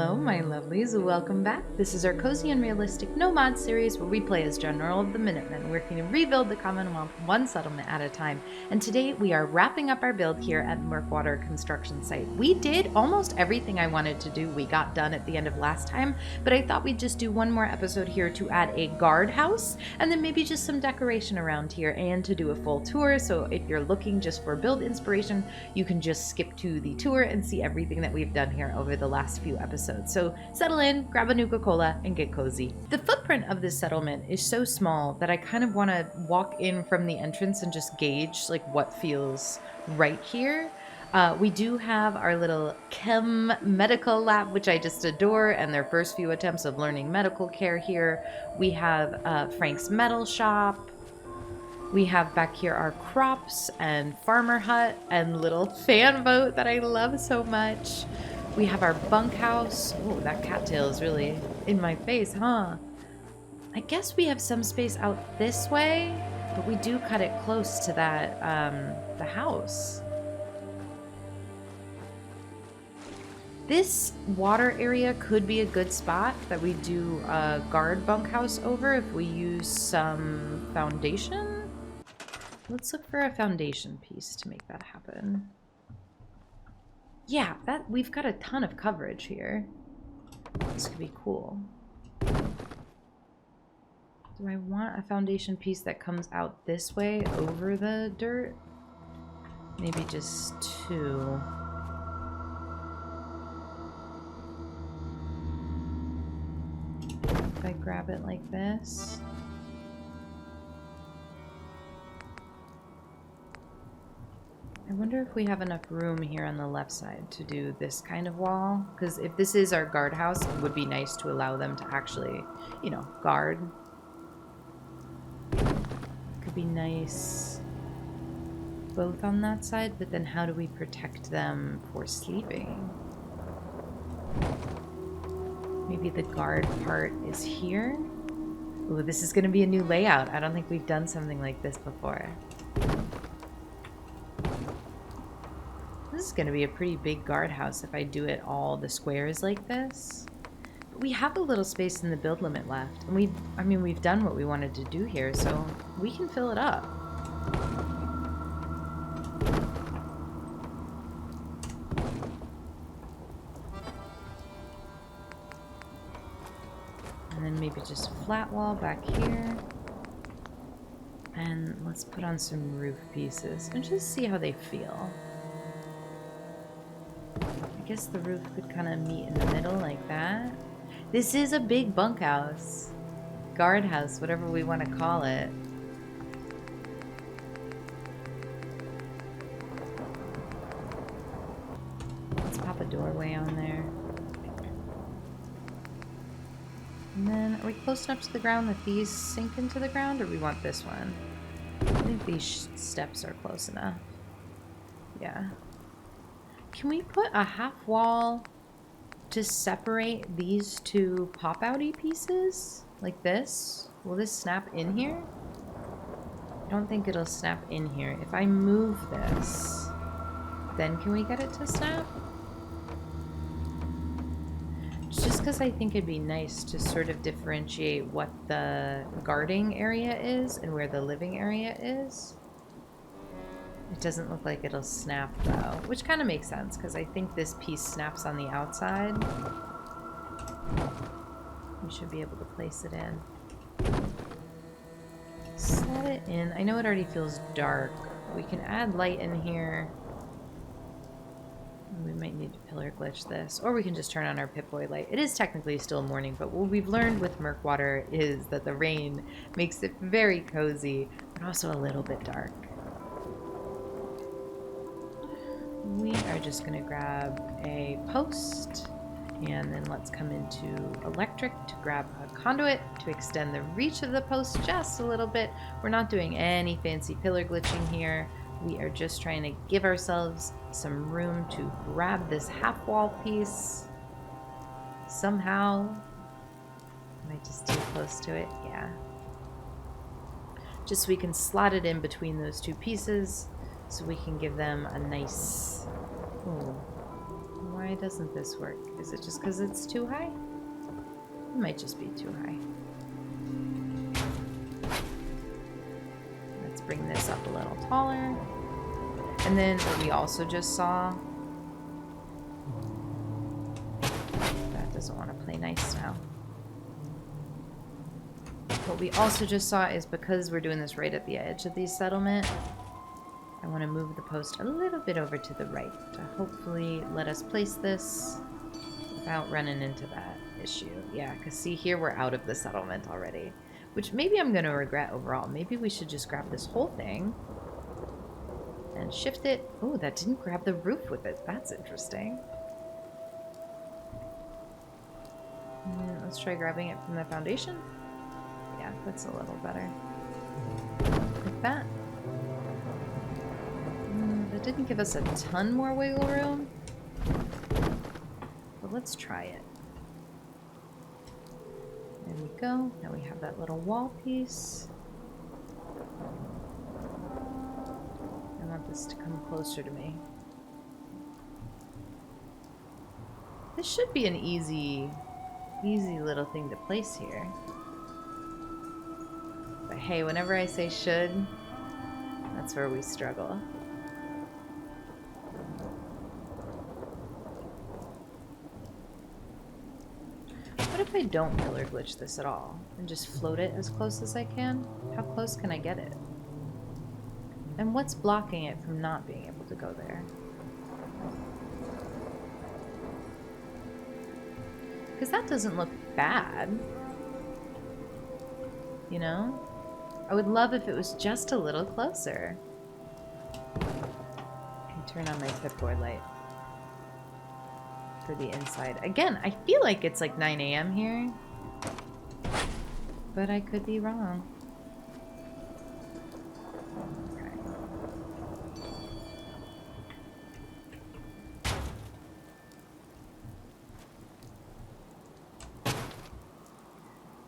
Hello, my lovelies. Welcome back. This is our Cozy and Realistic Nomad series where we play as General of the Minutemen, working to rebuild the Commonwealth one settlement at a time. And today we are wrapping up our build here at Murkwater Construction Site. We did almost everything I wanted to do. We got done at the end of last time, but I thought we'd just do one more episode here to add a guardhouse and then maybe just some decoration around here and to do a full tour. So if you're looking just for build inspiration, you can just skip to the tour and see everything that we've done here over the last few episodes. So settle in, grab a Nuka-Cola, and get cozy. The footprint of this settlement is so small that I kind of want to walk in from the entrance and just gauge like what feels right here. We do have our little chem medical lab, which I just adore, and their first few attempts of learning medical care here. We have Frank's metal shop. We have back here our crops and farmer hut and little fan boat that I love so much. We have our bunkhouse. Oh, that cattail is really in my face, huh? I guess we have some space out this way, but we do cut it close to that, the house. This water area could be a good spot that we do a guard bunkhouse over if we use some foundation. Let's look for a foundation piece to make that happen. Yeah, we've got a ton of coverage here. This could be cool. Do I want a foundation piece that comes out this way over the dirt? Maybe just two. If I grab it like this. I wonder if we have enough room here on the left side to do this kind of wall. Because if this is our guardhouse, it would be nice to allow them to actually, you know, guard. Could be nice both on that side, but then how do we protect them for sleeping? Maybe the guard part is here. Ooh, this is going to be a new layout. I don't think we've done something like this before. This is going to be a pretty big guardhouse if I do it all the squares like this. But we have a little space in the build limit left. And we've done what we wanted to do here, so we can fill it up. And then maybe just a flat wall back here. And let's put on some roof pieces and just see how they feel. I guess the roof could kind of meet in the middle like that. This is a big bunkhouse. Guardhouse, whatever we want to call it. Let's pop a doorway on there. And then, are we close enough to the ground that these sink into the ground, or we want this one? I think these steps are close enough. Yeah. Can we put a half wall to separate these two pop-outy pieces? Like this? Will this snap in here? I don't think it'll snap in here. If I move this, then can we get it to snap? Just because I think it'd be nice to sort of differentiate what the guarding area is and where the living area is. It doesn't look like it'll snap though, which kind of makes sense because I think this piece snaps on the outside. We should be able to place it in. Slot it in. I know it already feels dark. We can add light in here. We might need to pillar glitch this, or we can just turn on our Pip-Boy light. It is technically still morning, but what we've learned with Murkwater is that the rain makes it very cozy, but also a little bit dark. We are just going to grab a post, and then let's come into electric to grab a conduit to extend the reach of the post just a little bit. We're not doing any fancy pillar glitching here. We are just trying to give ourselves some room to grab this half wall piece somehow. Am I just too close to it? Yeah. Just so we can slot it in between those two pieces so we can give them a nice... Ooh. Why Why doesn't this work? Is it just because it's too high? It might just be too high. Let's bring this up a little taller. And then what we also just saw, that doesn't want to play nice now. What we also just saw is because we're doing this right at the edge of the settlement, I want to move the post a little bit over to the right to hopefully let us place this without running into that issue. Yeah, because see here we're out of the settlement already, which maybe I'm going to regret overall. Maybe we should just grab this whole thing and shift it. Oh, that didn't grab the roof with it. That's interesting. And let's try grabbing it from the foundation. Yeah, that's a little better. Like that. That didn't give us a ton more wiggle room, but let's try it. There we go. Now we have that little wall piece. I want this to come closer to me. This should be an easy little thing to place here. But hey, whenever I say should, that's where we struggle. What if I don't pillar glitch this at all and just float it as close as I can? How close can I get it? And what's blocking it from not being able to go there? Because that doesn't look bad. You know? I would love if it was just a little closer. I can turn on my Pip-Boy light for the inside. Again, I feel like it's like 9 a.m. here, but I could be wrong. Okay.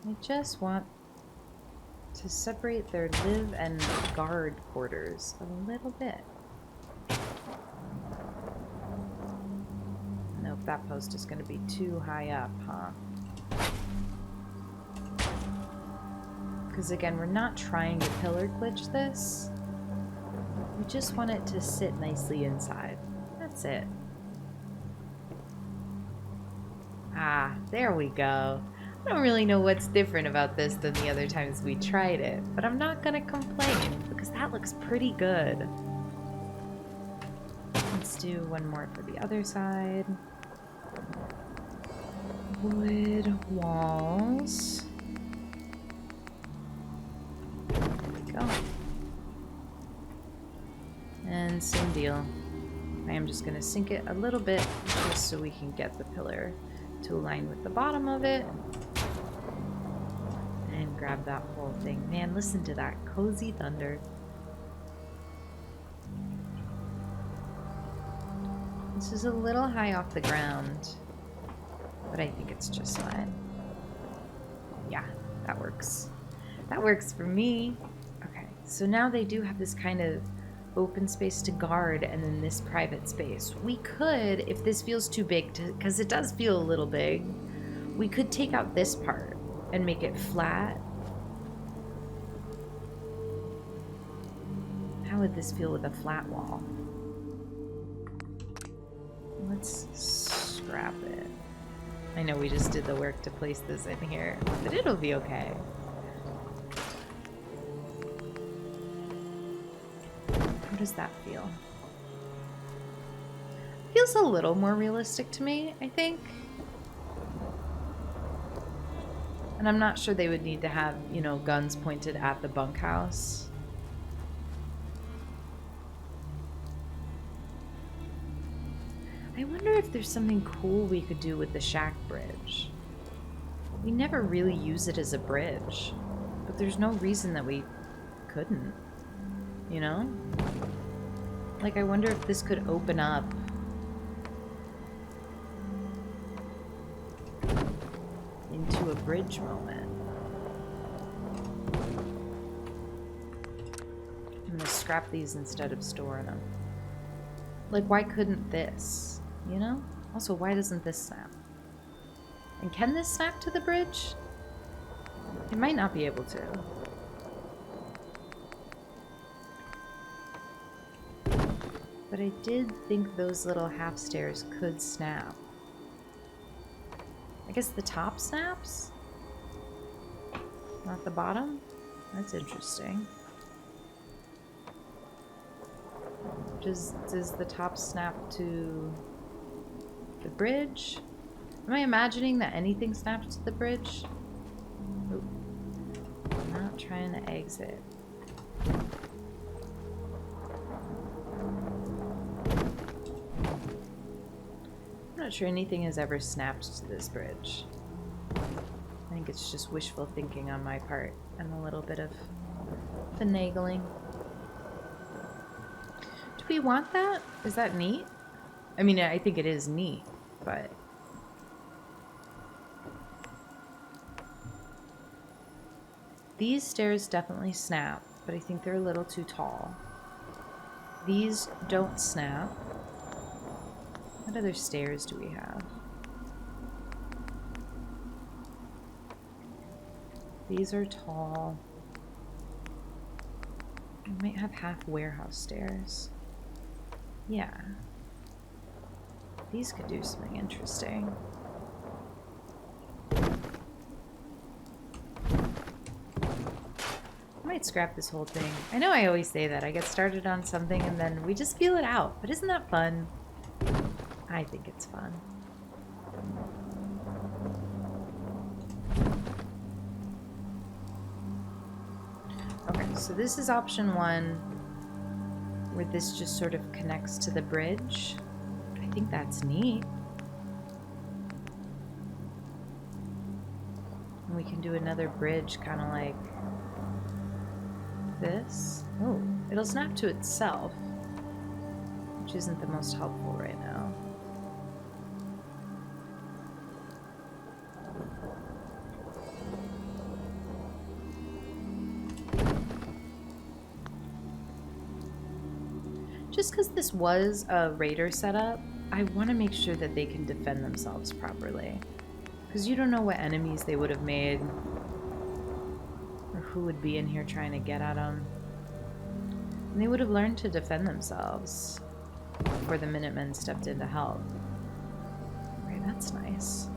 I just want to separate their live and guard quarters a little bit. Nope, that post is going to be too high up, huh? Because again, we're not trying to pillar glitch this. We just want it to sit nicely inside. That's it. Ah, there we go. I don't really know what's different about this than the other times we tried it, but I'm not gonna complain because that looks pretty good. Let's do one more for the other side. Wood walls. There we go. And same deal. I am just gonna sink it a little bit just so we can get the pillar to align with the bottom of it. And grab that whole thing. Man, listen to that cozy thunder. This is a little high off the ground, but I think it's just fine. Yeah, that works. That works for me. Okay, so now they do have this kind of open space to guard and then this private space. We could, if this feels too big, because it does feel a little big, we could take out this part and make it flat. How would this feel with a flat wall? Let's scrap it. I know we just did the work to place this in here, but it'll be okay. How does that feel? Feels a little more realistic to me, I think. And I'm not sure they would need to have, you know, guns pointed at the bunkhouse. I wonder if there's something cool we could do with the shack bridge. We never really use it as a bridge, but there's no reason that we couldn't, you know? Like, I wonder if this could open up into a bridge moment. I'm gonna scrap these instead of storing them. Like, why couldn't this, you know? Also, why doesn't this snap? And can this snap to the bridge? It might not be able to. But I did think those little half stairs could snap. I guess the top snaps? Not the bottom? That's interesting. Does the top snap to the bridge? Am I imagining that anything snaps to the bridge? Ooh. I'm not trying to exit. I'm not sure anything has ever snapped to this bridge. I think it's just wishful thinking on my part and a little bit of finagling. Do we want that? Is that neat? I mean, I think it is neat, but... These stairs definitely snap, but I think they're a little too tall. These don't snap. What other stairs do we have? These are tall. We might have half warehouse stairs. Yeah. These could do something interesting. I might scrap this whole thing. I know I always say that. I get started on something and then we just feel it out. But isn't that fun? I think it's fun. Okay, so this is option 1, where this just sort of connects to the bridge. I think that's neat. And we can do another bridge kind of like this. Oh, it'll snap to itself, which isn't the most helpful right now. Just because this was a raider setup, I want to make sure that they can defend themselves properly. Because you don't know what enemies they would have made, or who would be in here trying to get at them. And they would have learned to defend themselves before the Minutemen stepped in to help. Okay, that's nice.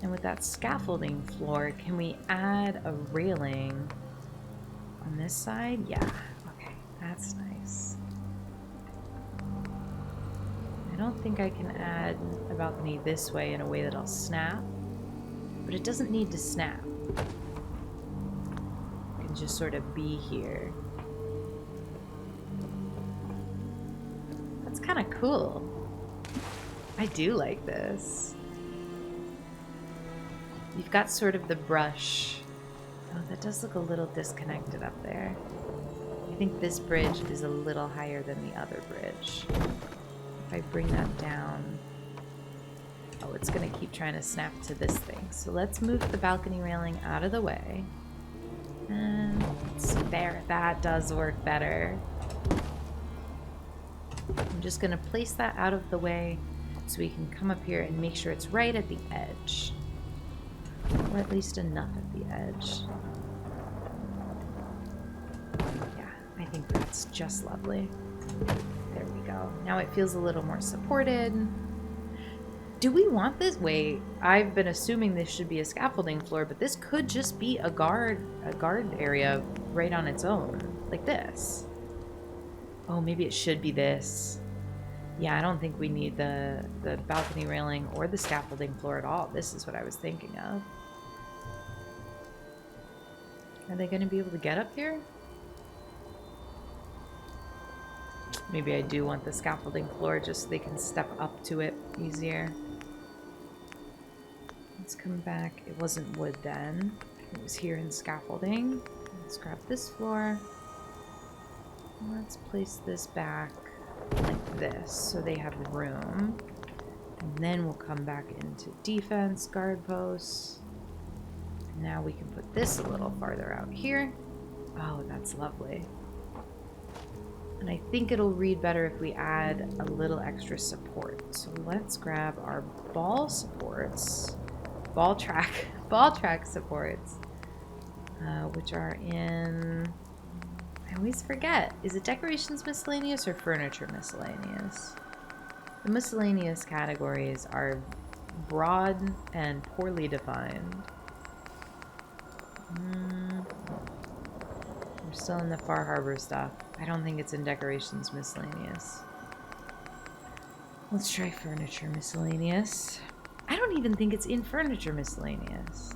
And with that scaffolding floor, can we add a railing on this side? Yeah. That's nice. I don't think I can add a balcony this way in a way that'll snap, but it doesn't need to snap. It can just sort of be here. That's kind of cool. I do like this. You've got sort of the brush. Oh, that does look a little disconnected up there. I think this bridge is a little higher than the other bridge. If I bring that down... Oh, it's going to keep trying to snap to this thing. So let's move the balcony railing out of the way. And let's see there. That does work better. I'm just going to place that out of the way so we can come up here and make sure it's right at the edge. Or at least enough at the edge. I think that's just lovely. There we go. Now it feels a little more supported. Do we want this? Wait, I've been assuming this should be a scaffolding floor, but this could just be a guard area right on its own, like this. Oh, maybe it should be this. Yeah, I don't think we need the balcony railing or the scaffolding floor at all. This is what I was thinking of. Are they going to be able to get up here? Maybe I do want the scaffolding floor just so they can step up to it easier. Let's come back. It wasn't wood then. It was here in scaffolding. Let's grab this floor. Let's place this back like this so they have room. And then we'll come back into defense, guard posts. Now we can put this a little farther out here. Oh, that's lovely. And I think it'll read better if we add a little extra support. So let's grab our ball supports, ball track supports, which are in, I always forget, is it decorations miscellaneous or furniture miscellaneous? The miscellaneous categories are broad and poorly defined. We're still in the Far Harbor stuff. I don't think it's in decorations miscellaneous. Let's try furniture miscellaneous. I don't even think it's in furniture miscellaneous.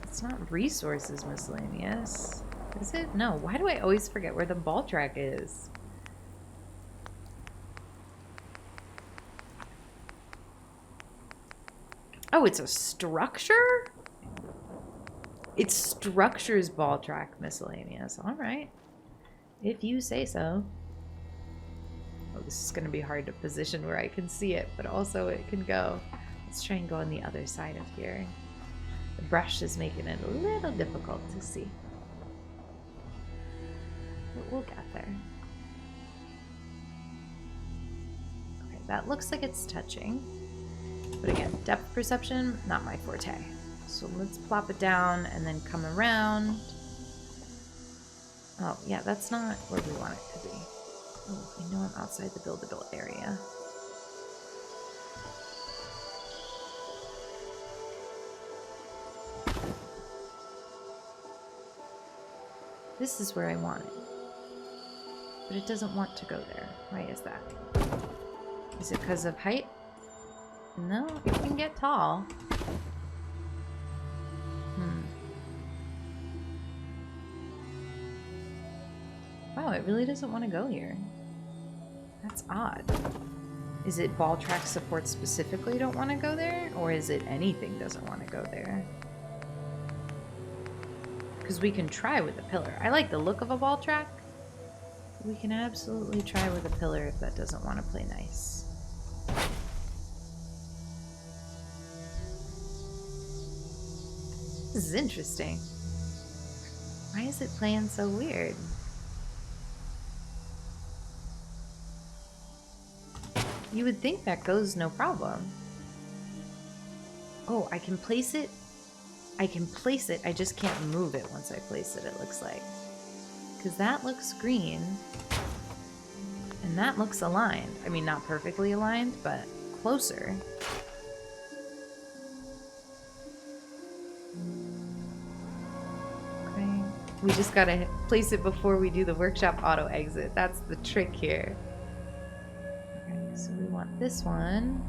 It's not resources miscellaneous. Is it? No. Why do I always forget where the ball track is? Oh, it's a structure? It's structures ball track miscellaneous. All right. If you say so. Oh, this is going to be hard to position where I can see it, but also it can go. Let's try and go on the other side of here. The brush is making it a little difficult to see. But we'll get there. Okay, that looks like it's touching. But again, depth perception, not my forte. So let's plop it down and then come around. Oh, yeah, that's not where we want it to be. Oh, I know I'm outside the buildable area. This is where I want it. But it doesn't want to go there. Why is that? Is it because of height? No, it can get tall. Wow, it really doesn't want to go here. That's odd. Is it ball track support specifically don't want to go there? Or is it anything doesn't want to go there? Because we can try with a pillar. I like the look of a ball track. We can absolutely try with a pillar if that doesn't want to play nice. This is interesting. Why is it playing so weird? You would think that goes no problem. Oh, I can place it. I can place it. I just can't move it once I place it, it looks like. Because that looks green. And that looks aligned. I mean, not perfectly aligned, but closer. Okay. We just gotta place it before we do the workshop auto exit. That's the trick here. Okay, so we want this one.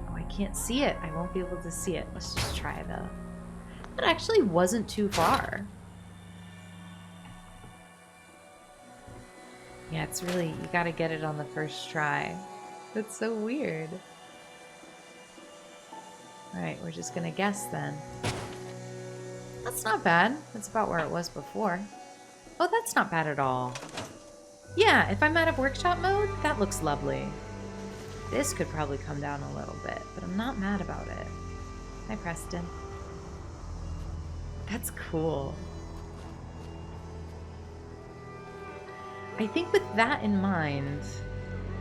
Oh, I can't see it. I won't be able to see it. Let's just try though. That actually wasn't too far. Yeah, it's really, you gotta get it on the first try. That's so weird. Alright, we're just gonna guess then. That's not bad. That's about where it was before. Oh, that's not bad at all. Yeah, if I'm out of workshop mode, that looks lovely. This could probably come down a little bit, but I'm not mad about it. Hi, Preston. That's cool. I think with that in mind,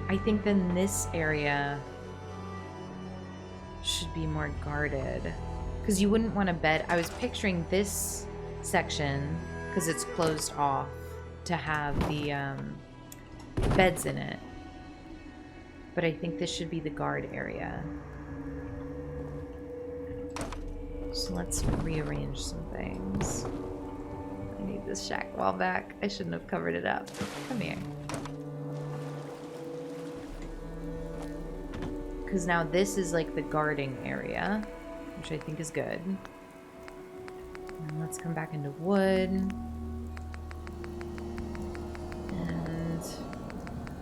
I think then this area should be more guarded. Because you wouldn't want to bed. I was picturing this section, because it's closed off, to have the beds in it. But I think this should be the guard area. So let's rearrange some things. I need this shack wall back. I shouldn't have covered it up. Come here. Because now this is like the guarding area, which I think is good. And let's come back into wood. And...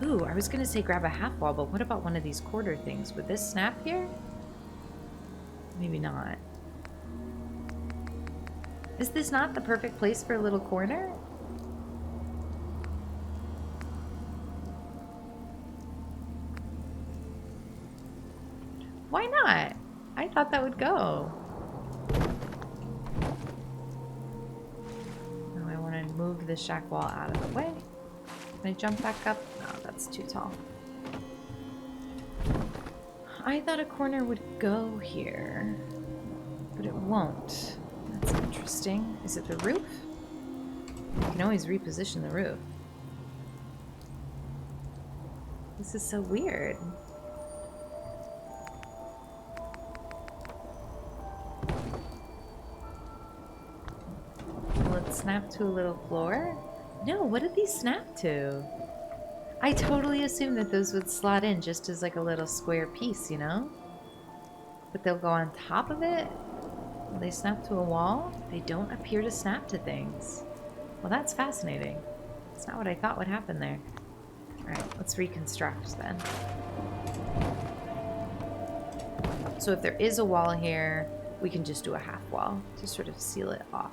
ooh, I was going to say grab a half wall, but what about one of these quarter things? Would this snap here? Maybe not. Is this not the perfect place for a little corner? Why not? I thought that would go. the shack wall out of the way. Can I jump back up? No, that's too tall. I thought a corner would go here, but it won't. That's interesting. Is it the roof? You can always reposition the roof. This is so weird. Will it snap to a little floor? No, what did these snap to? I totally assumed that those would slot in just as like a little square piece, you know? But they'll go on top of it? Will they snap to a wall? They don't appear to snap to things. Well, that's fascinating. It's not what I thought would happen there. Alright, let's reconstruct then. So if there is a wall here, we can just do a half wall to sort of seal it off.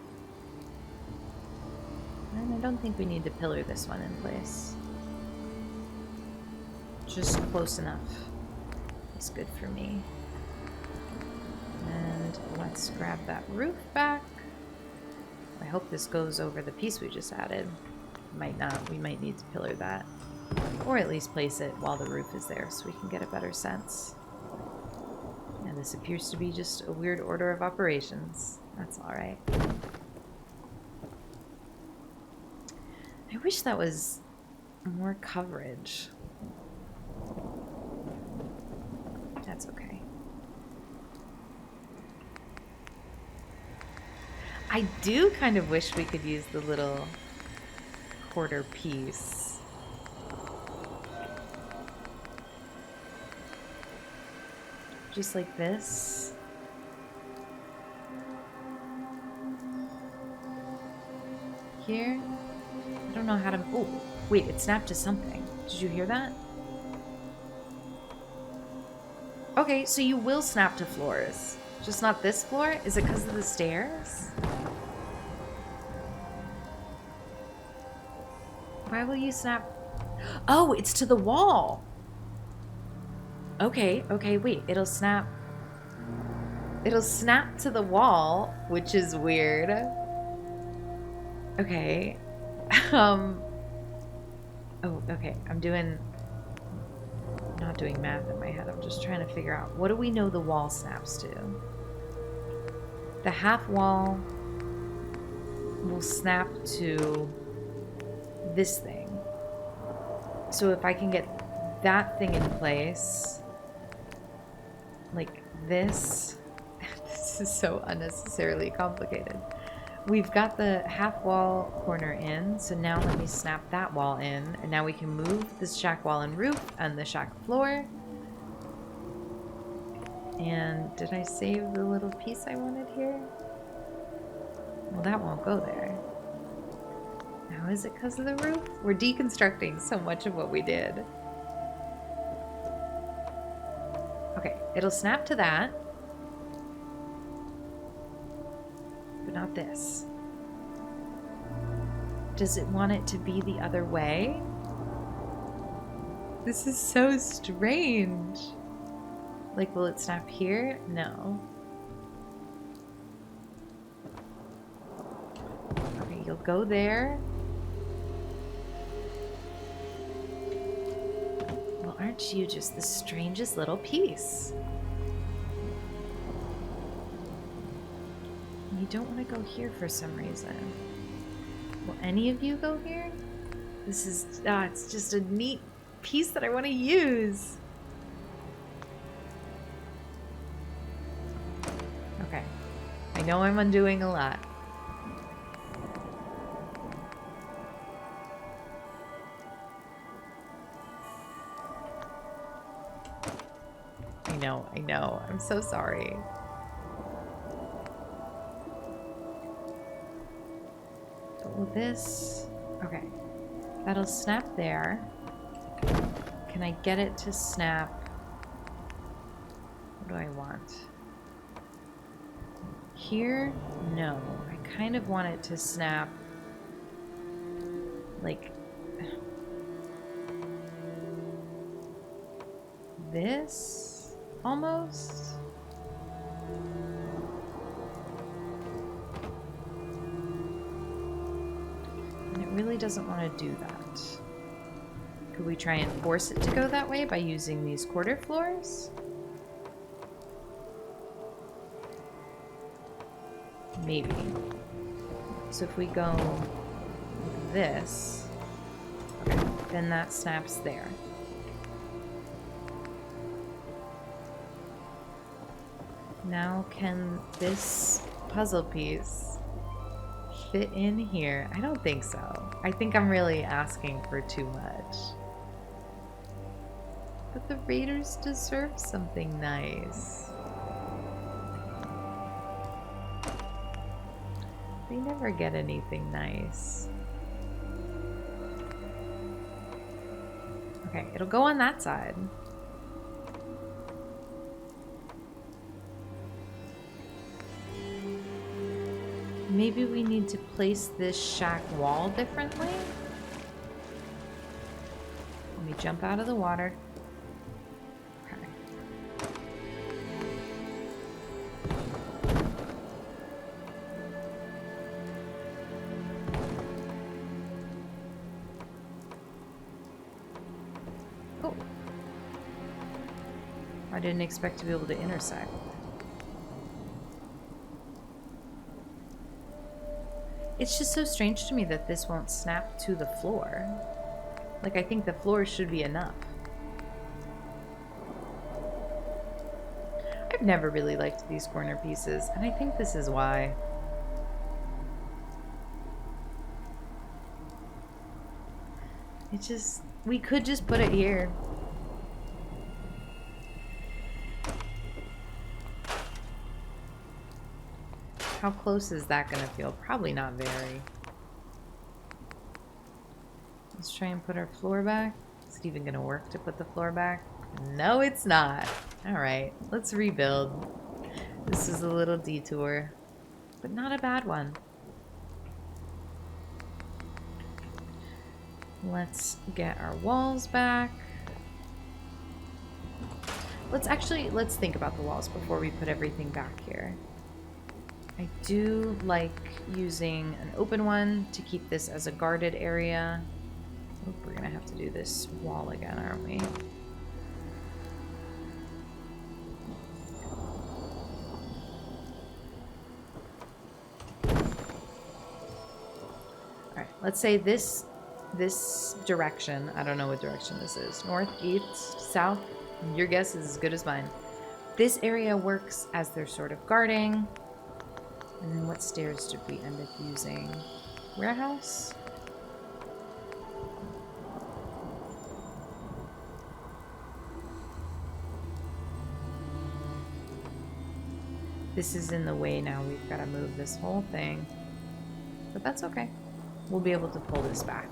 And I don't think we need to pillar this one in place. Just close enough is good for me. And let's grab that roof back. I hope this goes over the piece we just added. Might not. We might need to pillar that. Or at least place it while the roof is there so we can get a better sense. And this appears to be just a weird order of operations. That's alright. I wish that was more coverage. That's okay. I do kind of wish we could use the little quarter piece. Just like this. Here. I don't know how to... Oh, wait, it snapped to something. Did you hear that? Okay, so you will snap to floors. Just not this floor? Is it because of the stairs? Why will you snap? Oh, it's to the wall. Okay, okay, wait. It'll snap. It'll snap to the wall, which is weird. Okay. Oh, okay. I'm not doing math in my head. I'm just trying to figure out, what do we know the wall snaps to? The half wall will snap to this thing. So if I can get that thing in place, like this, this is so unnecessarily complicated. We've got the half wall corner in, so now let me snap that wall in, and now we can move this shack wall and roof and the shack floor. And did I save the little piece I wanted here? Well, that won't go there. Now, is it because of the roof? We're deconstructing so much of what we did. Okay, it'll snap to that. But not this. Does it want it to be the other way? This is so strange. Like, will it snap here? No. Okay, you'll go there. Well, aren't you just the strangest little piece? You don't want to go here for some reason. Will any of you go here? This is, it's just a neat piece that I want to use. Okay. I know I'm undoing a lot. I know. I'm so sorry. Will this... Okay. That'll snap there. Can I get it to snap? What do I want? Here? No. I kind of want it to snap like this, almost. really doesn't want to do that. Could we try and force it to go that way by using these quarter floors? Maybe. So if we go like this, okay, then that snaps there. Now can this puzzle piece fit in here? I don't think so. I think I'm really asking for too much. But the raiders deserve something nice. They never get anything nice. Okay, it'll go on that side. Maybe we need to place this shack wall differently. Let me jump out of the water. Okay. Oh. I didn't expect to be able to intersect. It's just so strange to me that this won't snap to the floor. Like, I think the floor should be enough. I've never really liked these corner pieces, and I think this is why. It just, we could just put it here. How close is that going to feel? Probably not very. Let's try and put our floor back. Is it even going to work to put the floor back? No, it's not. All right, let's rebuild. This is a little detour, but not a bad one. Let's get our walls back. Let's think about the walls before we put everything back here. I do like using an open one to keep this as a guarded area. Oh, we're gonna have to do this wall again, aren't we? Alright, let's say this direction, I don't know what direction this is. North, east, south, your guess is as good as mine. This area works as their sort of guarding. And then what stairs did we end up using? Warehouse? This is in the way now. We've got to move this whole thing. But that's okay. We'll be able to pull this back.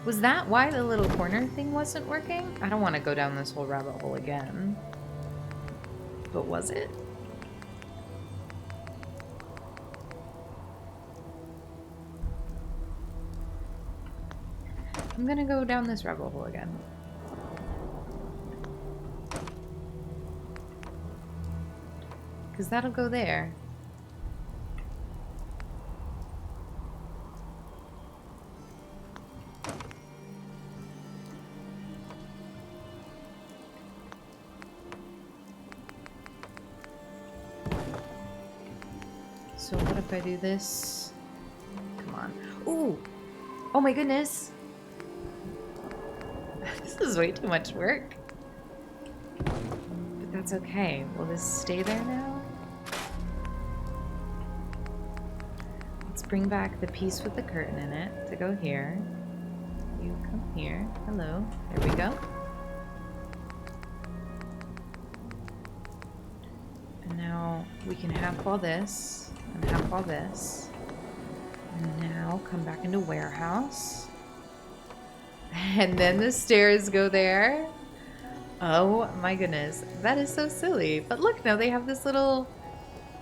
Was that why the little corner thing wasn't working? I don't want to go down this whole rabbit hole again. But was it? I'm gonna go down this rabbit hole again. Because that'll go there. So what if I do this? Come on. Ooh! Oh my goodness! This is way too much work. But that's okay. Will this stay there now? Let's bring back the piece with the curtain in it to go here. You come here. Hello. There we go. And now we can half wall this and half wall this. And now come back into warehouse. And then the stairs go there. Oh my goodness. That is so silly. But look, now they have this little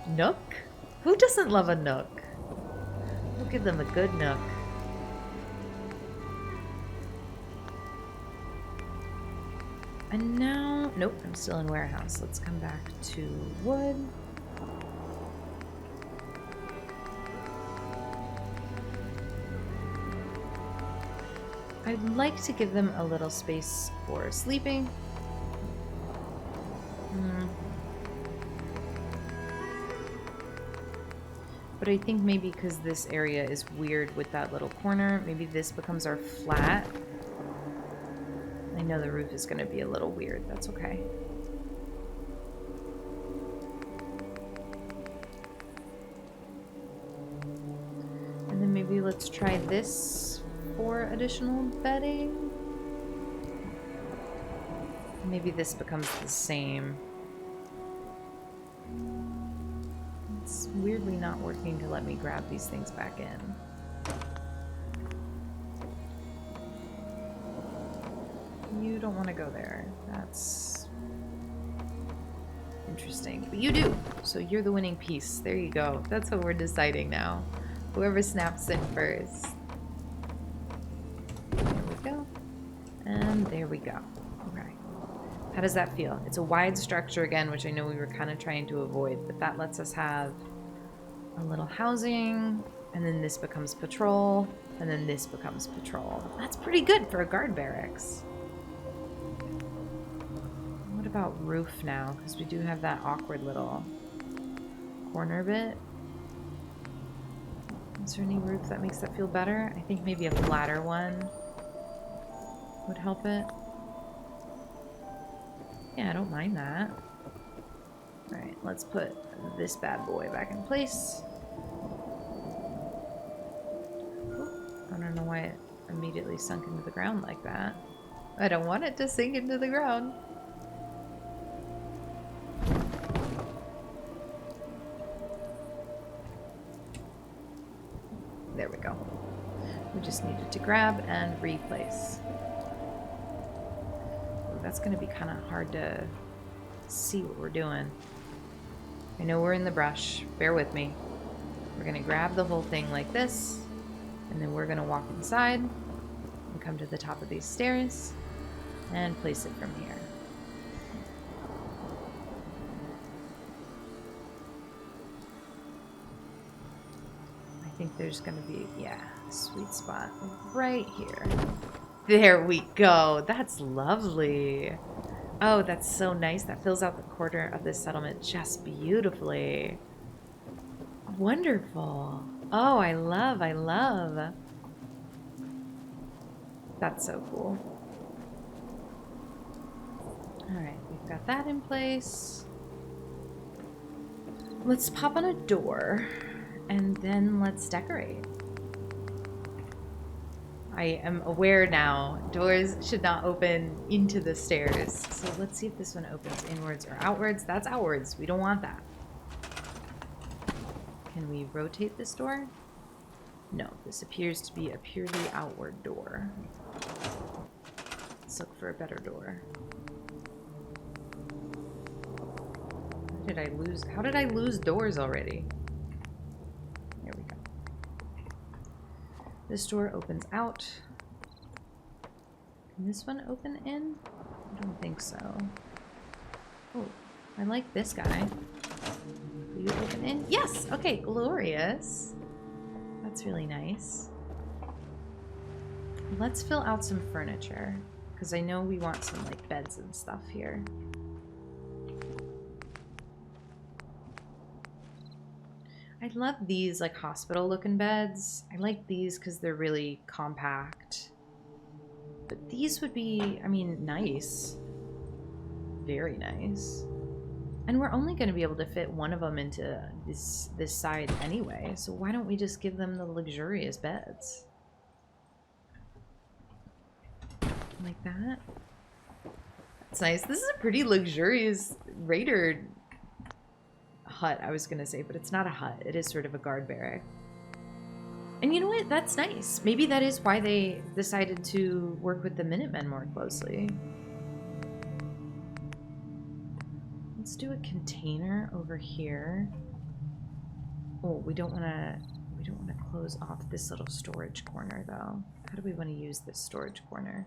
nook. Who doesn't love a nook? We'll give them a good nook. And now, nope, I'm still in warehouse. Let's come back to wood. I'd like to give them a little space for sleeping. But I think maybe because this area is weird with that little corner, maybe this becomes our flat. I know the roof is going to be a little weird. That's okay. And then maybe let's try this for additional bedding. Maybe this becomes the same. It's weirdly not working to let me grab these things back in. You don't want to go there. That's interesting. But you do. So you're the winning piece. There you go. That's what we're deciding now. Whoever snaps in first. There we go. And there we go. Okay. How does that feel? It's a wide structure again, which I know we were kind of trying to avoid, but that lets us have a little housing, and then this becomes patrol, and then this becomes patrol. That's pretty good for a guard barracks. What about roof now? Because we do have that awkward little corner bit. Is there any roof that makes that feel better? I think maybe a flatter one would help it. Yeah, I don't mind that. Alright, let's put this bad boy back in place. I don't know why it immediately sunk into the ground like that. I don't want it to sink into the ground. There we go. We just needed to grab and replace. That's going to be kind of hard to see what we're doing. I know we're in the brush. Bear with me. We're going to grab the whole thing like this, and then we're going to walk inside and come to the top of these stairs and place it from here. I think there's going to be, yeah, a sweet spot right here. There we go. That's lovely. Oh, that's so nice. That fills out the corner of this settlement just beautifully. Wonderful. Oh, I love. That's so cool. All right, we've got that in place. Let's pop on a door and then let's decorate. I am aware now, doors should not open into the stairs. So let's see if this one opens inwards or outwards. That's outwards. We don't want that. Can we rotate this door? No, this appears to be a purely outward door. Let's look for a better door. How did I lose doors already? There we go. This door opens out. Can this one open in? I don't think so. Oh, I like this guy. Will you open in? Yes! Okay, glorious. That's really nice. Let's fill out some furniture, because I know we want some like beds and stuff here. I love these like hospital looking beds. I like these because they're really compact. But these would be, I mean, nice. Very nice. And we're only going to be able to fit one of them into this side anyway. So why don't we just give them the luxurious beds? Like that. That's nice. This is a pretty luxurious raider hut, I was gonna say, but it's not a hut. It is sort of a guard barrack. And you know what? That's nice. Maybe that is why they decided to work with the Minutemen more closely. Let's do a container over here. Oh, we don't want to close off this little storage corner though. How do we want to use this storage corner?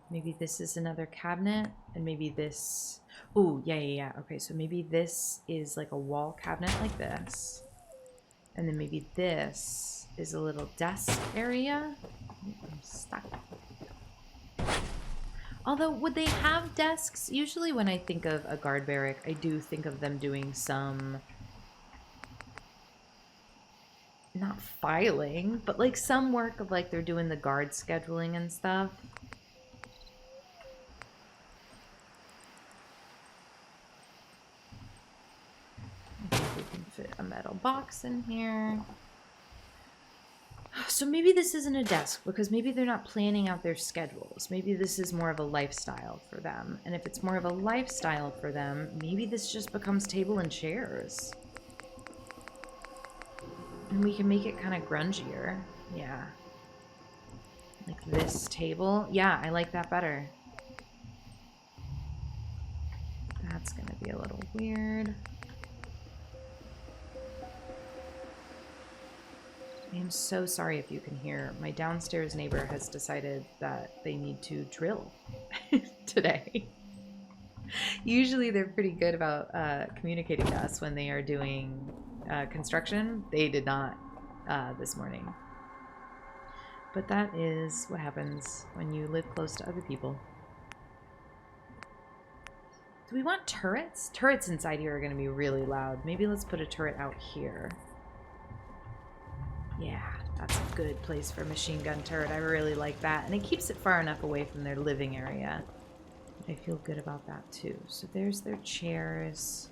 Maybe this is another cabinet, and maybe this... Oh, yeah. Okay, so maybe this is like a wall cabinet like this. And then maybe this is a little desk area. I'm stuck. Although, would they have desks? Usually when I think of a guard barrack, I do think of them doing some, not filing, but like some work of like they're doing the guard scheduling and stuff. I think we can fit a metal box in here. So maybe this isn't a desk because maybe they're not planning out their schedules. Maybe this is more of a lifestyle for them. And if it's more of a lifestyle for them, maybe this just becomes table and chairs. And we can make it kind of grungier. Yeah. Like this table. Yeah, I like that better. That's going to be a little weird. I am so sorry if you can hear. My downstairs neighbor has decided that they need to drill today. Usually they're pretty good about communicating to us when they are doing construction. They did not this morning. But that is what happens when you live close to other people. Do we want turrets? Turrets inside here are going to be really loud. Maybe let's put a turret out here. Yeah, that's a good place for a machine gun turret. I really like that. And it keeps it far enough away from their living area. I feel good about that too. So there's their chairs.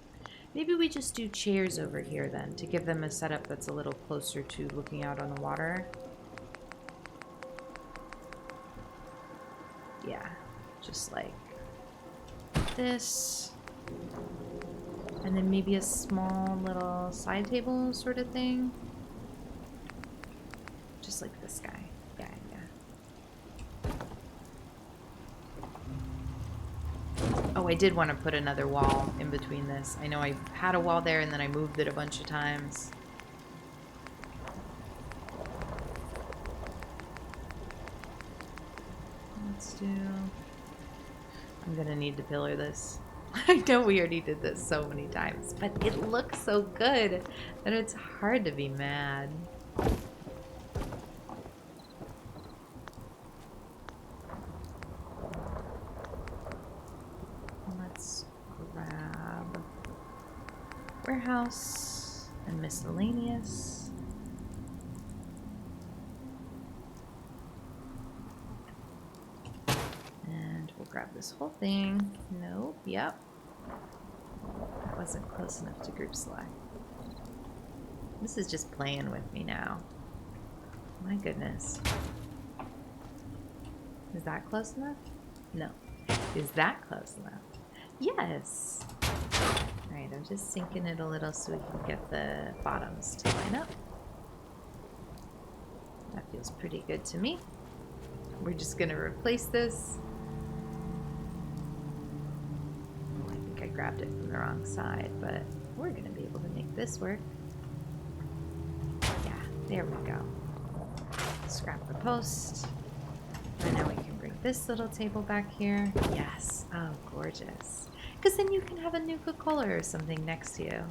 Maybe we just do chairs over here then to give them a setup that's a little closer to looking out on the water. Yeah, just like this. And then maybe a small little side table sort of thing. Just like this guy. Yeah, yeah. Oh, I did want to put another wall in between this. I know I had a wall there and then I moved it a bunch of times. Let's do... I'm gonna need to pillar this. I know we already did this so many times, but it looks so good that it's hard to be mad. Let's grab warehouse and miscellaneous. And we'll grab this whole thing. Nope, yep. That wasn't close enough to group select. This is just playing with me now. My goodness. Is that close enough? No. Is that close enough? Yes. Alright, I'm just sinking it a little so we can get the bottoms to line up. That feels pretty good to me. We're just going to replace this. Oh, I think I grabbed it from the wrong side, but we're going to be able to make this work. Yeah, there we go. Scrap the post. And now we can bring this little table back here. Yes. Oh, gorgeous. Because then you can have a Nuka-Cola or something next to you.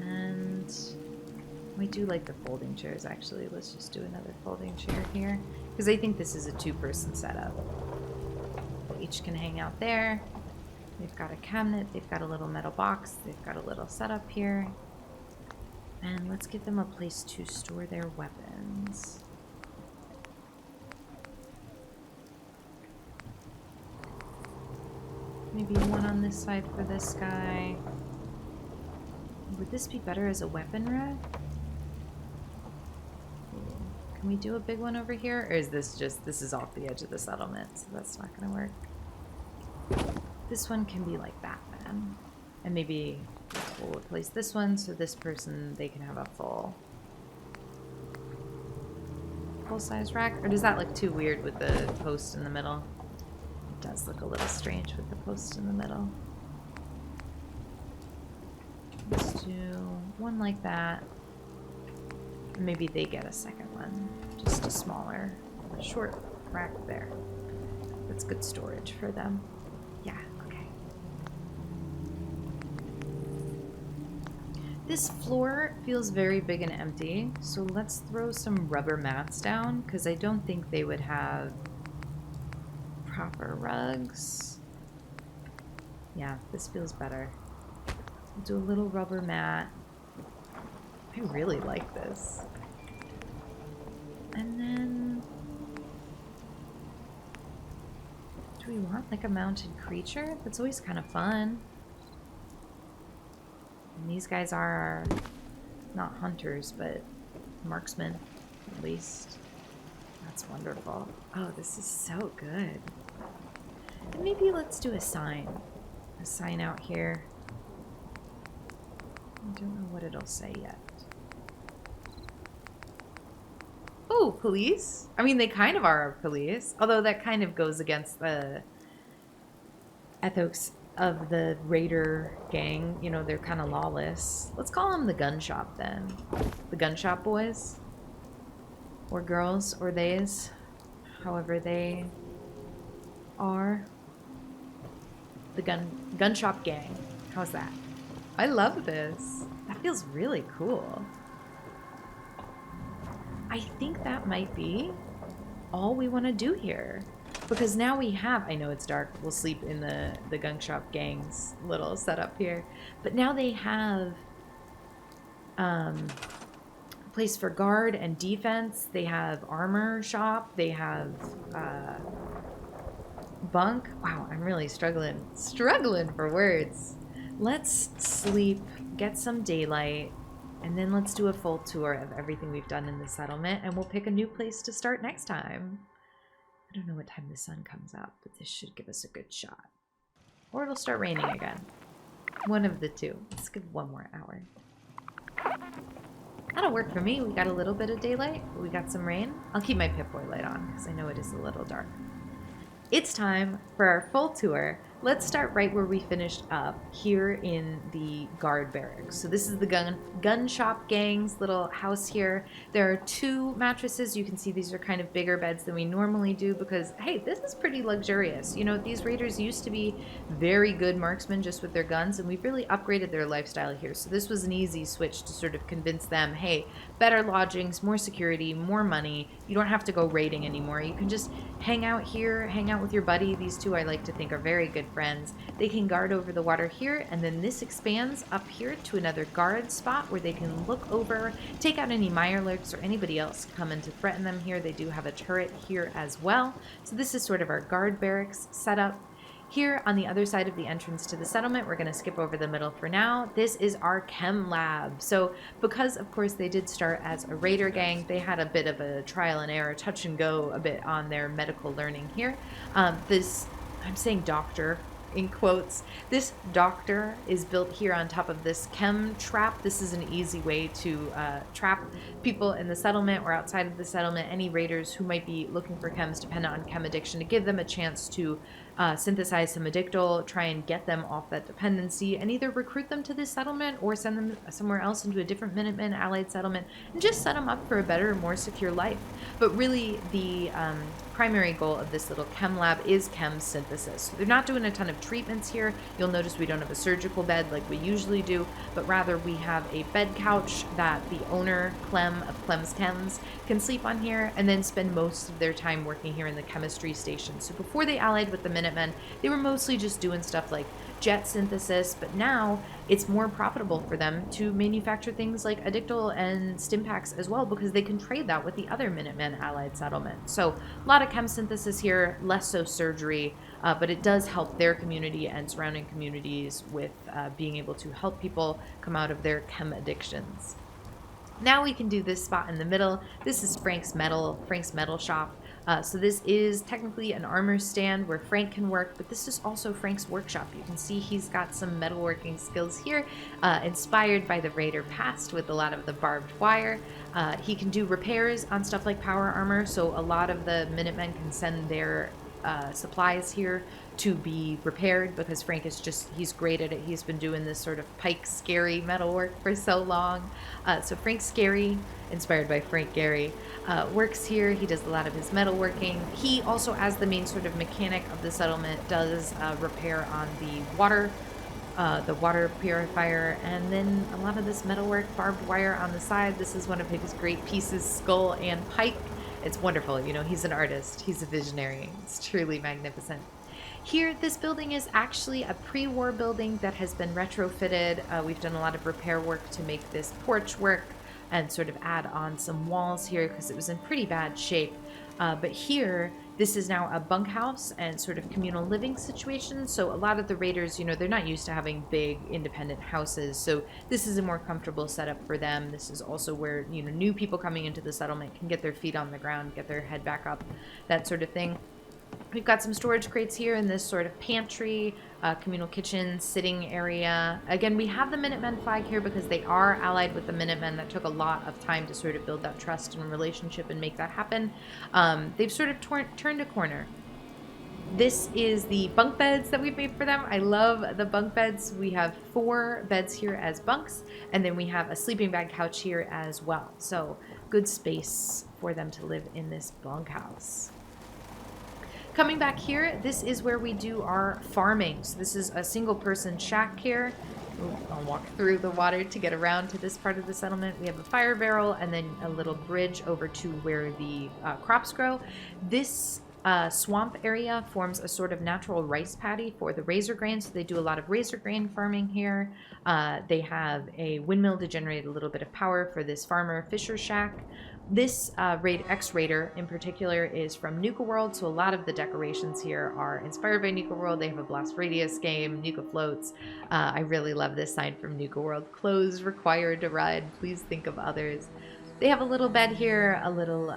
And we do like the folding chairs, actually. Let's just do another folding chair here. Because I think this is a two-person setup. They each can hang out there. They've got a cabinet. They've got a little metal box. They've got a little setup here. And let's give them a place to store their weapons. Maybe one on this side for this guy. Would this be better as a weapon rack? Can we do a big one over here? Or is this just, this is off the edge of the settlement, so that's not gonna work. This one can be like that then. And maybe we'll replace this one so this person, they can have a full-size rack. Or does that look too weird with the post in the middle? It does look a little strange with the post in the middle. Let's do one like that. Maybe they get a second one. Just a smaller, short rack there. That's good storage for them. Yeah, okay. This floor feels very big and empty, so let's throw some rubber mats down, because I don't think they would have proper rugs. Yeah, this feels better. We'll do a little rubber mat. I really like this. And then... do we want like a mounted creature? That's always kind of fun. And these guys are not hunters, but marksmen, at least. That's wonderful. Oh, this is so good. And maybe let's do a sign. A sign out here. I don't know what it'll say yet. Oh, police? I mean, they kind of are police, although that kind of goes against the ethics of the raider gang. You know, they're kind of lawless. Let's call them the gun shop then. The gun shop boys. Or girls, or theys. However they are. The gun shop gang. How's that? I love this. That feels really cool. I think that might be all we want to do here. Because now we have, I know it's dark, we'll sleep in the gun shop gang's little setup here. But now they have a place for guard and defense. They have armor shop. They have bunk. Wow, I'm really struggling for words. Let's sleep, get some daylight, and then let's do a full tour of everything we've done in the settlement, and we'll pick a new place to start next time. I don't know what time the sun comes up, but this should give us a good shot. Or it'll start raining again. One of the two. Let's give 1 more hour. That'll work for me. We got a little bit of daylight. We got some rain. I'll keep my Pip-Boy light on because I know it is a little dark. It's time for our full tour. Let's start right where we finished up, here in the guard barracks. So this is the gun shop gang's little house here. There are 2 mattresses. You can see these are kind of bigger beds than we normally do because, hey, this is pretty luxurious. You know, these raiders used to be very good marksmen just with their guns, and we've really upgraded their lifestyle here. So this was an easy switch to sort of convince them, hey, better lodgings, more security, more money. You don't have to go raiding anymore. You can just hang out here, hang out with your buddy. These 2, I like to think, are very good friends. They can guard over the water here, and then this expands up here to another guard spot where they can look over, take out any mirelurks or anybody else coming to threaten them here. They do have a turret here as well. So this is sort of our guard barracks setup. Here on the other side of the entrance to the settlement, we're going to skip over the middle for now. This is our chem lab. So because, of course, they did start as a raider gang, they had a bit of a trial and error, touch and go a bit on their medical learning here. I'm saying doctor in quotes. This doctor is built here on top of this chem trap. This is an easy way to trap people in the settlement or outside of the settlement, any raiders who might be looking for chems dependent on chem addiction, to give them a chance to synthesize some addictol, try and get them off that dependency, and either recruit them to this settlement or send them somewhere else into a different Minutemen allied settlement and just set them up for a better, more secure life. But really, the primary goal of this little chem lab is chem synthesis. So they're not doing a ton of treatments here. You'll notice we don't have a surgical bed like we usually do, but rather we have a bed couch that the owner, Clem of Clem's Chems, can sleep on here and then spend most of their time working here in the chemistry station. So before they allied with the Minutemen, they were mostly just doing stuff like jet synthesis, but now it's more profitable for them to manufacture things like addictol and stimpaks as well, because they can trade that with the other Minutemen allied settlement. So a lot of chem synthesis here, less so surgery, but it does help their community and surrounding communities with being able to help people come out of their chem addictions. Now we can do this spot in the middle. This is Frank's metal shop. So this is technically an armor stand where Frank can work, but this is also Frank's workshop. You can see he's got some metalworking skills here, inspired by the Raider past with a lot of the barbed wire. He can do repairs on stuff like power armor, so a lot of the Minutemen can send their supplies here to be repaired because Frank is he's great at it. He's been doing this sort of pike scary metalwork for so long. So Frank Scary, inspired by Frank Gehry, works here. He does a lot of his metalworking. He also, as the main sort of mechanic of the settlement, does repair on the water the water purifier, and then a lot of this metalwork, barbed wire on the side. This is one of his great pieces, skull and pike. It's wonderful. You know, he's an artist. He's a visionary. It's truly magnificent. Here, this building is actually a pre-war building that has been retrofitted. We've done a lot of repair work to make this porch work and sort of add on some walls here because it was in pretty bad shape. But here, this is now a bunkhouse and sort of communal living situation. So a lot of the raiders, you know, they're not used to having big independent houses. So this is a more comfortable setup for them. This is also where, you know, new people coming into the settlement can get their feet on the ground, get their head back up, that sort of thing. We've got some storage crates here in this sort of pantry, communal kitchen, sitting area. Again, we have the Minutemen flag here because they are allied with the Minutemen. That took a lot of time to sort of build that trust and relationship and make that happen. They've sort of turned a corner. This is the bunk beds that we've made for them. I love the bunk beds. We have 4 beds here as bunks, and then we have a sleeping bag couch here as well. So good space for them to live in this bunkhouse. Coming back here, this is where we do our farming. So this is a single person shack here. I'll walk through the water to get around to this part of the settlement. We have a fire barrel and then a little bridge over to where the crops grow. This swamp area forms a sort of natural rice paddy for the razor grain. So they do a lot of razor grain farming here. They have a windmill to generate a little bit of power for this farmer fisher shack. This X-Raider in particular is from Nuka World, so a lot of the decorations here are inspired by Nuka World. They have a Blast Radius game, Nuka floats. I really love this sign from Nuka World. Clothes required to ride. Please think of others. They have a little bed here, a little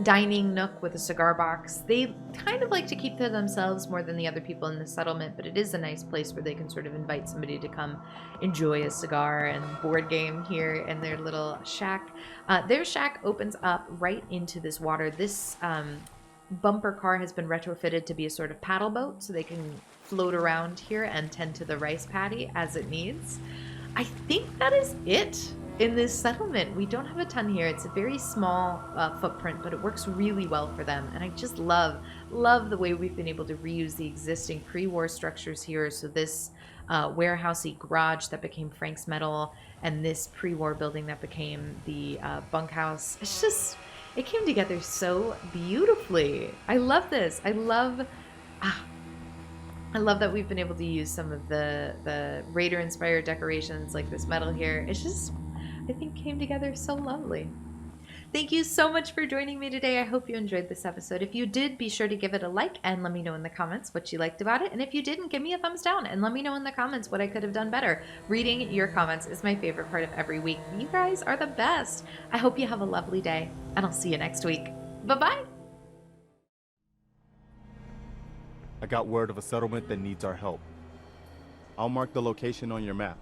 dining nook with a cigar box. They kind of like to keep to themselves more than the other people in the settlement, but it is a nice place where they can sort of invite somebody to come enjoy a cigar and board game here in their little shack. Their shack opens up right into this water. This bumper car has been retrofitted to be a sort of paddle boat, so they can float around here and tend to the rice paddy as it needs. I think that is it in this settlement. We don't have a ton here. It's a very small footprint, but it works really well for them. And I just love the way we've been able to reuse the existing pre-war structures here. So this warehousey garage that became Frank's Metal and this pre-war building that became the bunkhouse. It's just, it came together so beautifully. I love this. I love that we've been able to use some of the Raider-inspired decorations like this metal here. It's just, I think, came together so lovely. Thank you so much for joining me today. I hope you enjoyed this episode. If you did, be sure to give it a like and let me know in the comments what you liked about it. And if you didn't, give me a thumbs down and let me know in the comments what I could have done better. Reading your comments is my favorite part of every week. You guys are the best. I hope you have a lovely day, and I'll see you next week. Bye-bye. I got word of a settlement that needs our help. I'll mark the location on your map.